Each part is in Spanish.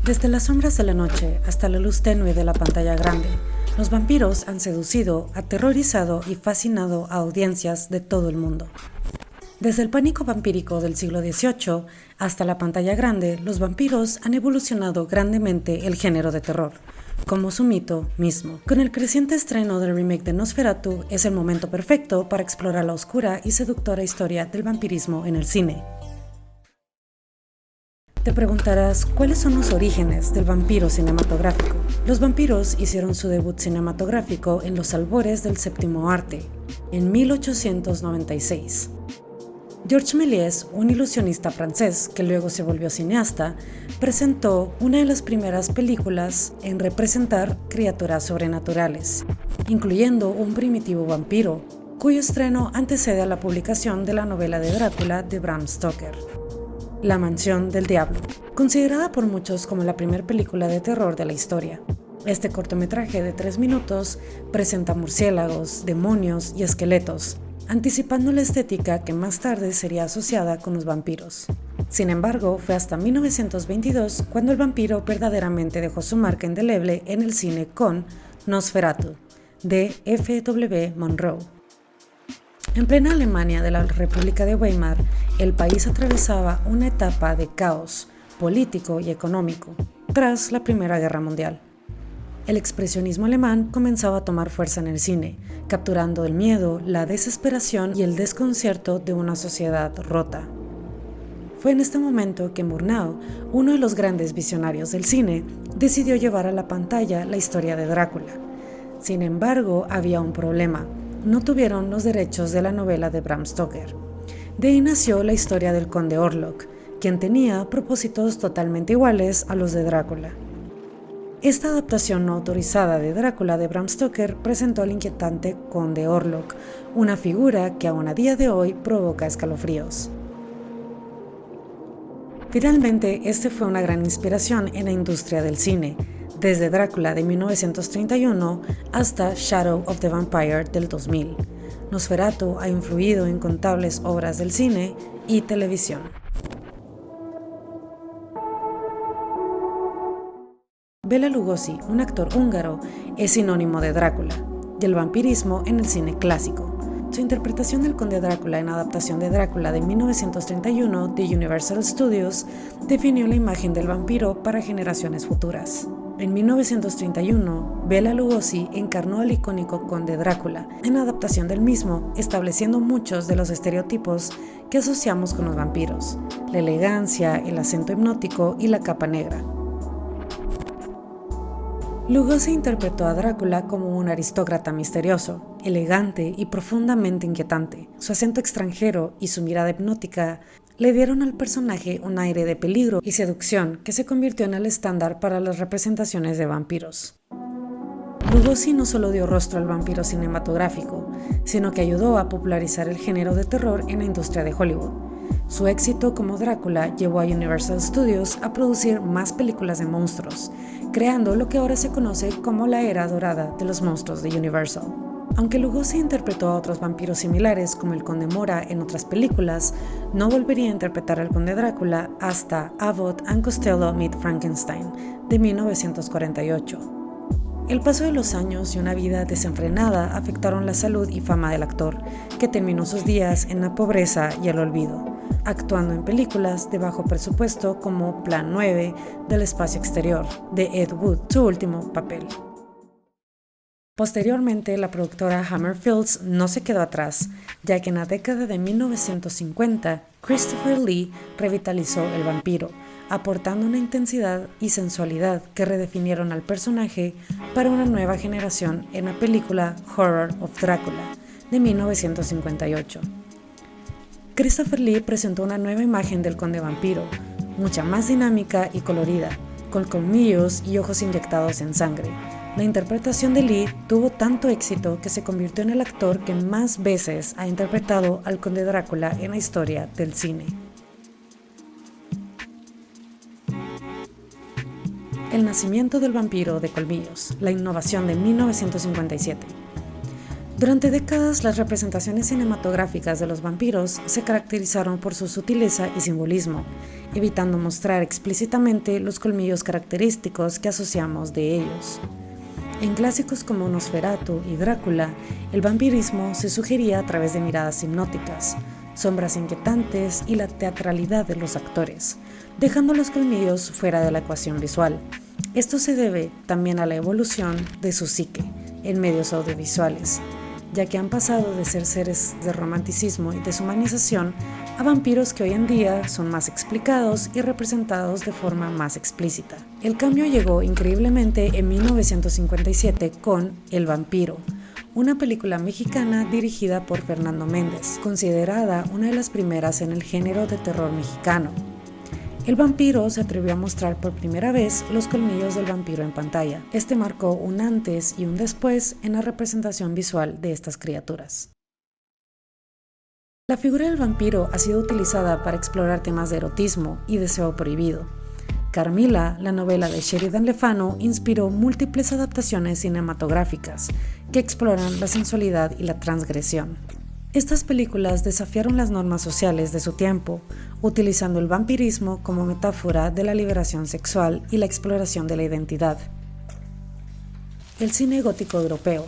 Desde las sombras de la noche hasta la luz tenue de la pantalla grande, los vampiros han seducido, aterrorizado y fascinado a audiencias de todo el mundo. Desde el pánico vampírico del siglo XVIII hasta la pantalla grande, los vampiros han evolucionado grandemente el género de terror, como su mito mismo. Con el creciente estreno del remake de Nosferatu, es el momento perfecto para explorar la oscura y seductora historia del vampirismo en el cine. Te preguntarás, ¿cuáles son los orígenes del vampiro cinematográfico? Los vampiros hicieron su debut cinematográfico en los albores del séptimo arte, en 1896. Georges Méliès, un ilusionista francés que luego se volvió cineasta, presentó una de las primeras películas en representar criaturas sobrenaturales, incluyendo un primitivo vampiro, cuyo estreno antecede a la publicación de la novela de Drácula de Bram Stoker. La Mansión del Diablo, considerada por muchos como la primera película de terror de la historia. Este cortometraje de 3 minutos presenta murciélagos, demonios y esqueletos, anticipando la estética que más tarde sería asociada con los vampiros. Sin embargo, fue hasta 1922 cuando el vampiro verdaderamente dejó su marca indeleble en el cine con Nosferatu, de F.W. Monroe. En plena Alemania de la República de Weimar, el país atravesaba una etapa de caos político y económico tras la Primera Guerra Mundial. El expresionismo alemán comenzaba a tomar fuerza en el cine, capturando el miedo, la desesperación y el desconcierto de una sociedad rota. Fue en este momento que Murnau, uno de los grandes visionarios del cine, decidió llevar a la pantalla la historia de Drácula. Sin embargo, había un problema. No tuvieron los derechos de la novela de Bram Stoker. De ahí nació la historia del conde Orlok, quien tenía propósitos totalmente iguales a los de Drácula. Esta adaptación no autorizada de Drácula de Bram Stoker presentó al inquietante conde Orlok, una figura que aún a día de hoy provoca escalofríos. Finalmente, este fue una gran inspiración en la industria del cine, desde Drácula de 1931 hasta Shadow of the Vampire del 2000. Nosferatu ha influido en incontables obras del cine y televisión. Bela Lugosi, un actor húngaro, es sinónimo de Drácula y el vampirismo en el cine clásico. Su interpretación del conde Drácula en la adaptación de Drácula de 1931 de Universal Studios definió la imagen del vampiro para generaciones futuras. En 1931, Bela Lugosi encarnó al icónico conde Drácula en la adaptación del mismo, estableciendo muchos de los estereotipos que asociamos con los vampiros: la elegancia, el acento hipnótico y la capa negra. Lugosi interpretó a Drácula como un aristócrata misterioso, elegante y profundamente inquietante. Su acento extranjero y su mirada hipnótica le dieron al personaje un aire de peligro y seducción que se convirtió en el estándar para las representaciones de vampiros. Lugosi no solo dio rostro al vampiro cinematográfico, sino que ayudó a popularizar el género de terror en la industria de Hollywood. Su éxito como Drácula llevó a Universal Studios a producir más películas de monstruos, creando lo que ahora se conoce como la era dorada de los monstruos de Universal. Aunque Lugosi interpretó a otros vampiros similares como el conde Mora en otras películas, no volvería a interpretar al conde Drácula hasta Abbott and Costello Meet Frankenstein de 1948. El paso de los años y una vida desenfrenada afectaron la salud y fama del actor, que terminó sus días en la pobreza y el olvido, actuando en películas de bajo presupuesto como Plan 9 del espacio exterior de Ed Wood, su último papel. Posteriormente, la productora Hammer Films no se quedó atrás, ya que en la década de 1950, Christopher Lee revitalizó el vampiro, aportando una intensidad y sensualidad que redefinieron al personaje para una nueva generación en la película Horror of Drácula de 1958. Christopher Lee presentó una nueva imagen del conde vampiro, mucha más dinámica y colorida, con colmillos y ojos inyectados en sangre. La interpretación de Lee tuvo tanto éxito que se convirtió en el actor que más veces ha interpretado al conde Drácula en la historia del cine. El nacimiento del vampiro de colmillos, la innovación de 1957. Durante décadas, las representaciones cinematográficas de los vampiros se caracterizaron por su sutileza y simbolismo. evitando mostrar explícitamente los colmillos característicos que asociamos de ellos. En clásicos como Nosferatu y Drácula, el vampirismo se sugería a través de miradas hipnóticas, sombras inquietantes y la teatralidad de los actores, dejando los colmillos fuera de la ecuación visual. Esto se debe también a la evolución de su psique en medios audiovisuales, ya que han pasado de ser seres de romanticismo y deshumanización a vampiros que hoy en día son más explicados y representados de forma más explícita. El cambio llegó increíblemente en 1957 con El vampiro, una película mexicana dirigida por Fernando Méndez, considerada una de las primeras en el género de terror mexicano. El vampiro se atrevió a mostrar por primera vez los colmillos del vampiro en pantalla. Este marcó un antes y un después en la representación visual de estas criaturas. La figura del vampiro ha sido utilizada para explorar temas de erotismo y deseo prohibido. Carmilla, la novela de Sheridan Le Fanu, inspiró múltiples adaptaciones cinematográficas que exploran la sensualidad y la transgresión. Estas películas desafiaron las normas sociales de su tiempo, utilizando el vampirismo como metáfora de la liberación sexual y la exploración de la identidad. El cine gótico europeo.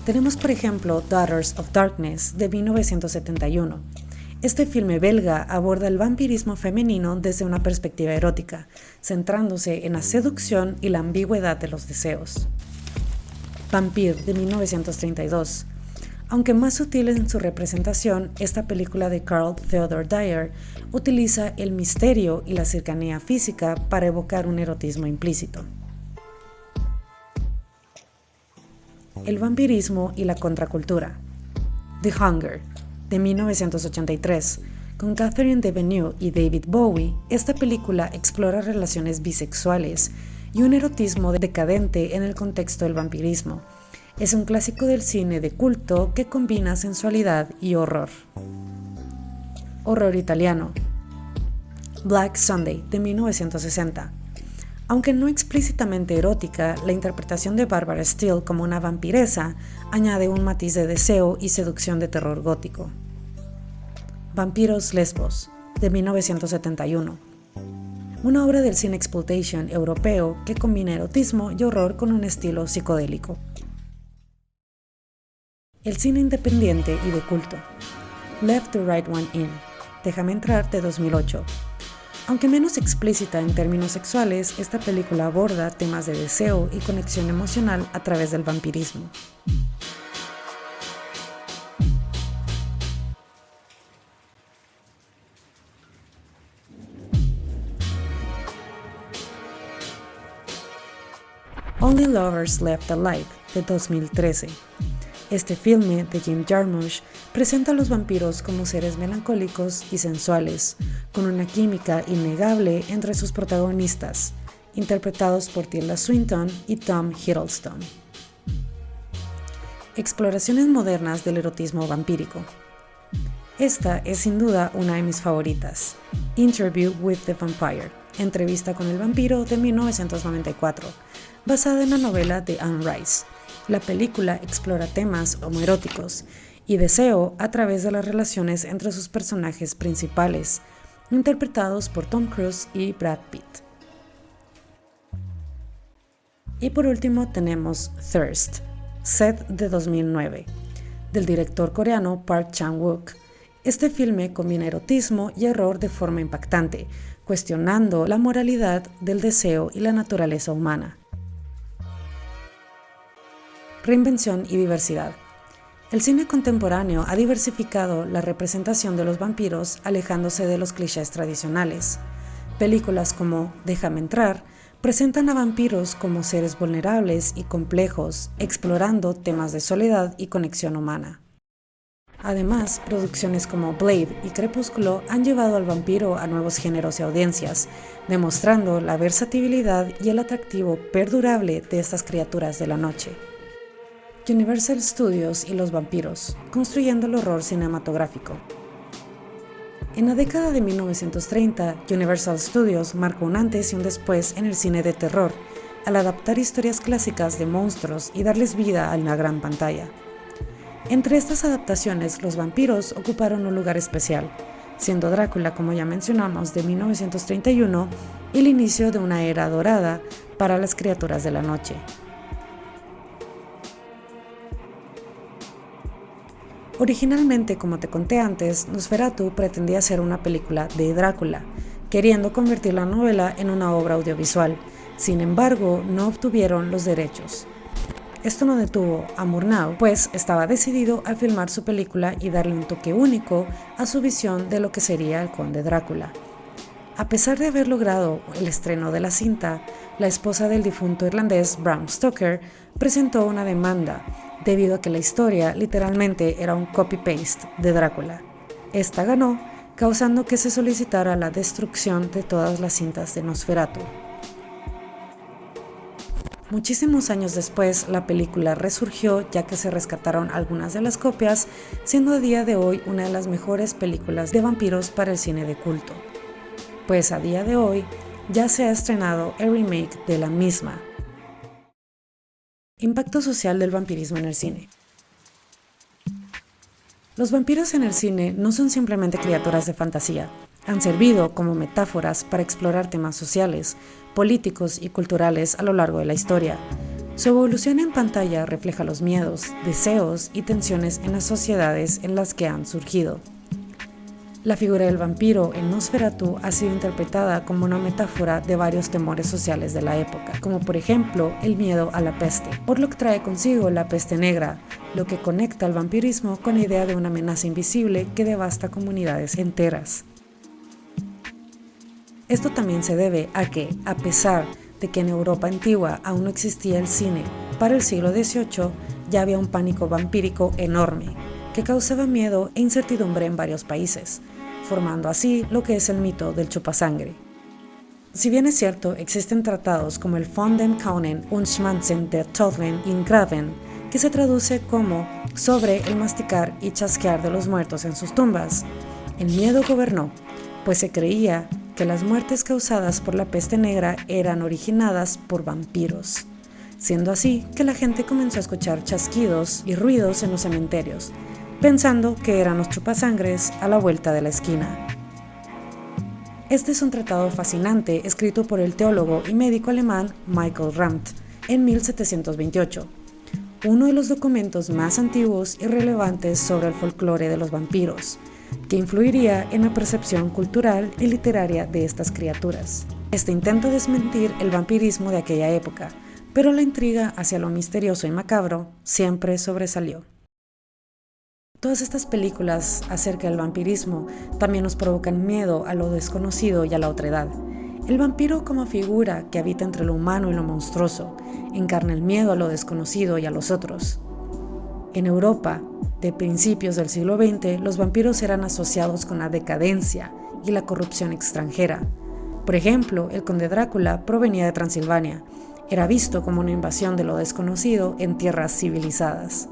Tenemos, por ejemplo, Daughters of Darkness, de 1971. Este filme belga aborda el vampirismo femenino desde una perspectiva erótica, centrándose en la seducción y la ambigüedad de los deseos. Vampire, de 1932. Aunque más sutil en su representación, esta película de Carl Theodor Dreyer utiliza el misterio y la cercanía física para evocar un erotismo implícito. El vampirismo y la contracultura. The Hunger, de 1983. Con Catherine Deneuve y David Bowie, esta película explora relaciones bisexuales y un erotismo decadente en el contexto del vampirismo. Es un clásico del cine de culto que combina sensualidad y horror. Horror italiano. Black Sunday, de 1960. Aunque no explícitamente erótica, la interpretación de Barbara Steele como una vampiresa añade un matiz de deseo y seducción de terror gótico. Vampiros Lesbos, de 1971. Una obra del cine exploitation europeo que combina erotismo y horror con un estilo psicodélico. El cine independiente y de culto. Let the Right One In, Déjame Entrar, de 2008. Aunque menos explícita en términos sexuales, esta película aborda temas de deseo y conexión emocional a través del vampirismo. Only Lovers Left Alive, de 2013. Este filme de Jim Jarmusch presenta a los vampiros como seres melancólicos y sensuales, con una química innegable entre sus protagonistas, interpretados por Tilda Swinton y Tom Hiddleston. Exploraciones modernas del erotismo vampírico. Esta es sin duda una de mis favoritas, Interview with the Vampire, Entrevista con el vampiro, de 1994, basada en la novela de Anne Rice. La película explora temas homoeróticos y deseo a través de las relaciones entre sus personajes principales, interpretados por Tom Cruise y Brad Pitt. Y por último tenemos Thirst, Set, de 2009, del director coreano Park Chan-wook. Este filme combina erotismo y horror de forma impactante, cuestionando la moralidad del deseo y la naturaleza humana. Reinvención y diversidad. El cine contemporáneo ha diversificado la representación de los vampiros, alejándose de los clichés tradicionales. Películas como Déjame Entrar presentan a vampiros como seres vulnerables y complejos, explorando temas de soledad y conexión humana. Además, producciones como Blade y Crepúsculo han llevado al vampiro a nuevos géneros y audiencias, demostrando la versatilidad y el atractivo perdurable de estas criaturas de la noche. Universal Studios y los vampiros, construyendo el horror cinematográfico. En la década de 1930, Universal Studios marcó un antes y un después en el cine de terror, al adaptar historias clásicas de monstruos y darles vida a la gran pantalla. Entre estas adaptaciones, los vampiros ocuparon un lugar especial, siendo Drácula, como ya mencionamos, de 1931, el inicio de una era dorada para las criaturas de la noche. Originalmente, como te conté antes, Nosferatu pretendía ser una película de Drácula, queriendo convertir la novela en una obra audiovisual. Sin embargo, no obtuvieron los derechos. Esto no detuvo a Murnau, pues estaba decidido a filmar su película y darle un toque único a su visión de lo que sería el Conde Drácula. A pesar de haber logrado el estreno de la cinta, la esposa del difunto irlandés Bram Stoker presentó una demanda, debido a que la historia literalmente era un copy-paste de Drácula. Esta ganó, causando que se solicitara la destrucción de todas las cintas de Nosferatu. Muchísimos años después, la película resurgió ya que se rescataron algunas de las copias, siendo a día de hoy una de las mejores películas de vampiros para el cine de culto. Pues a día de hoy ya se ha estrenado el remake de la misma. Impacto social del vampirismo en el cine. Los vampiros en el cine no son simplemente criaturas de fantasía, han servido como metáforas para explorar temas sociales, políticos y culturales a lo largo de la historia. Su evolución en pantalla refleja los miedos, deseos y tensiones en las sociedades en las que han surgido. La figura del vampiro en Nosferatu ha sido interpretada como una metáfora de varios temores sociales de la época, como por ejemplo el miedo a la peste, por lo que trae consigo la peste negra, lo que conecta al vampirismo con la idea de una amenaza invisible que devasta comunidades enteras. Esto también se debe a que, a pesar de que en Europa antigua aún no existía el cine, para el siglo XVIII ya había un pánico vampírico enorme, que causaba miedo e incertidumbre en varios países, formando así lo que es el mito del chupasangre. Si bien es cierto, existen tratados como el Von den Kaunen und Schmanzen der Toten in Graven, que se traduce como sobre el masticar y chasquear de los muertos en sus tumbas. El miedo gobernó, pues se creía que las muertes causadas por la peste negra eran originadas por vampiros, siendo así que la gente comenzó a escuchar chasquidos y ruidos en los cementerios, pensando que eran los chupasangres a la vuelta de la esquina. Este es un tratado fascinante escrito por el teólogo y médico alemán Michael Rampt en 1728, uno de los documentos más antiguos y relevantes sobre el folclore de los vampiros, que influiría en la percepción cultural y literaria de estas criaturas. Este intenta desmentir el vampirismo de aquella época, pero la intriga hacia lo misterioso y macabro siempre sobresalió. Todas estas películas acerca del vampirismo también nos provocan miedo a lo desconocido y a la otredad. El vampiro como figura que habita entre lo humano y lo monstruoso, encarna el miedo a lo desconocido y a los otros. En Europa, de principios del siglo XX, los vampiros eran asociados con la decadencia y la corrupción extranjera. Por ejemplo, el conde Drácula provenía de Transilvania. Era visto como una invasión de lo desconocido en tierras civilizadas.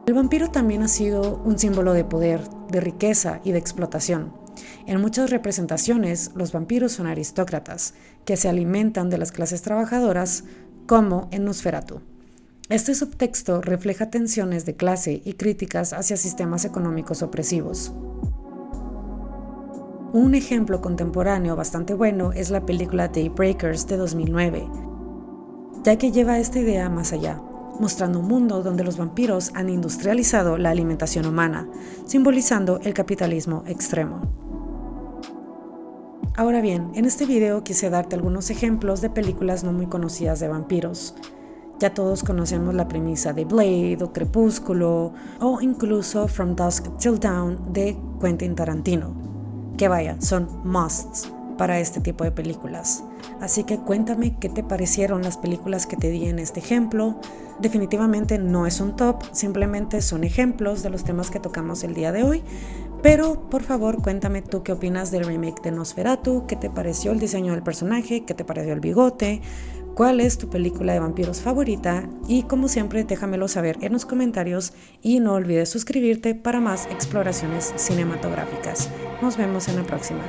El vampiro también ha sido un símbolo de poder, de riqueza y de explotación. En muchas representaciones, los vampiros son aristócratas, que se alimentan de las clases trabajadoras, como en Nosferatu. Este subtexto refleja tensiones de clase y críticas hacia sistemas económicos opresivos. Un ejemplo contemporáneo bastante bueno es la película Daybreakers de 2009, ya que lleva esta idea más allá, mostrando un mundo donde los vampiros han industrializado la alimentación humana, simbolizando el capitalismo extremo. Ahora bien, en este video quise darte algunos ejemplos de películas no muy conocidas de vampiros. Ya todos conocemos la premisa de Blade o Crepúsculo o incluso From Dusk Till Dawn de Quentin Tarantino, que vaya, son musts para este tipo de películas. Así que cuéntame qué te parecieron las películas que te di en este ejemplo. Definitivamente no es un top, simplemente son ejemplos de los temas que tocamos el día de hoy. Pero por favor cuéntame tú qué opinas del remake de Nosferatu, qué te pareció el diseño del personaje, qué te pareció el bigote, cuál es tu película de vampiros favorita y como siempre déjamelo saber en los comentarios y no olvides suscribirte para más exploraciones cinematográficas. Nos vemos en la próxima.